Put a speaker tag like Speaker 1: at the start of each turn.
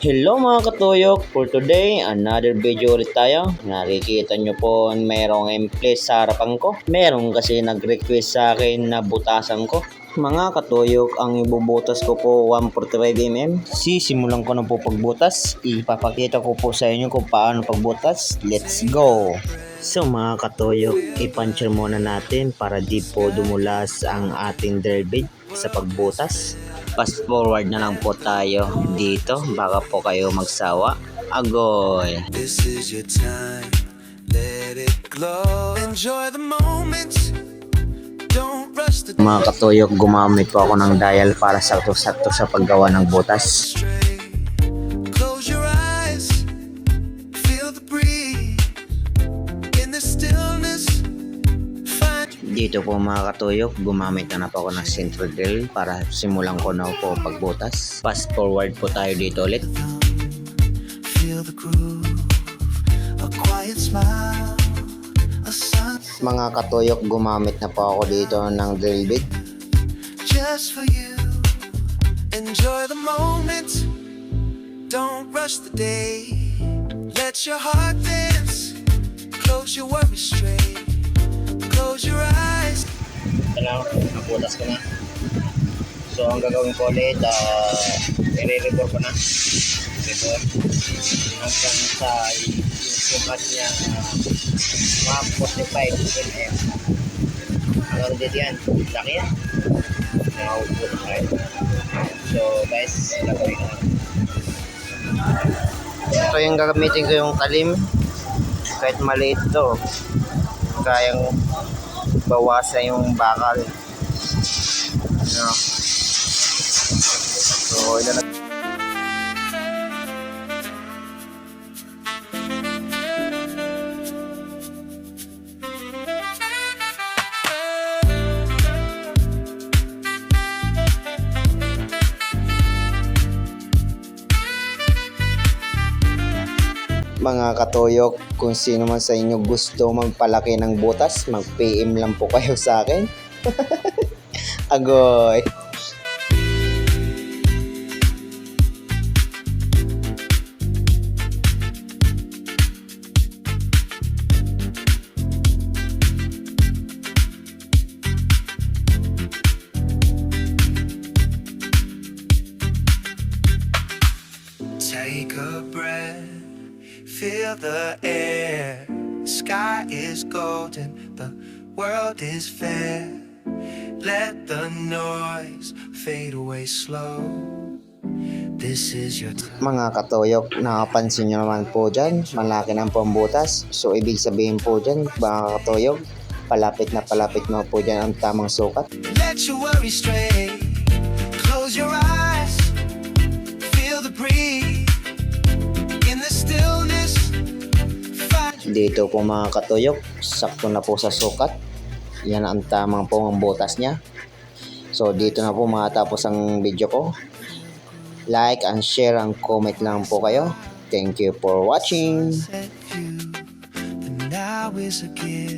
Speaker 1: Hello mga katuyok, for today, another video ulit tayo. Nakikita nyo po merong empress sa harapan ko. Merong kasi nag-request sa akin na butasan ko. Mga katuyok, ang ibubutas ko po 145mm. Sisimulan ko na po pagbutas. Ipapakita ko po sa inyo kung paano pagbutas. Let's go! So mga katuyok, ipuncher muna natin para di po dumulas ang ating drill bit sa pagbutas. Fast forward na lang po tayo dito, baka po kayo magsawa. Agoy!
Speaker 2: This is your time, let it glow. Enjoy the moments, don't rush the
Speaker 1: Mga katuyok, gumamit po ako ng dial para sakto-sakto sa paggawa ng butas.
Speaker 2: straight. Close your eyes, feel the breeze. In the stillness, find
Speaker 1: Dito po mga katuyok, gumamit na po ako ng central drill para simulan ko na po pagbutas. Fast forward po tayo dito ulit.
Speaker 2: feel the groove. A quiet smile, a sun
Speaker 1: Mga katuyok, gumamit na po ako dito ng drill bit.
Speaker 2: just for you. Enjoy the moment, don't rush the day. Let your heart dance, close your worries straight. Close your eyes.
Speaker 1: Ito na, nabutas ko na. So ang gagawin ko ulit, i-re-rebore ko na. Rebore. Hanggang sa yung sukat niya 145mm. Hanggang dito yan. Laki yan. Nakaupo na tayo. So guys, gagawin ko na. Ito yung gagamitin ko yung talim. Kahit maliit to, kayang bawasan yung bakal. Ano? So, ilan na. Mga katuyok, kung sino man sa inyo gusto magpalaki ng butas, mag-PM lang po kayo sa akin. Agoy!
Speaker 2: Take a breath, feel the air. Sky is golden, the world is fair. Let the noise fade away slow. This is your time.
Speaker 1: Mga katuyok, nakapansin nyo naman po dyan, malaki ng pambutas. So, ibig sabihin po dyan, mga katuyok, palapit na palapit mo po dyan ang tamang sukat.
Speaker 2: Let your worries stray. Close your eyes, feel the breeze. In the stillness, find
Speaker 1: Dito po mga katuyok, sakto na po sa sukat. Yan ang tamang po ang butas niya. So dito na po matapos ang video ko. Like and share and comment lang po kayo. Thank you for watching.
Speaker 2: set you. The now is a gift.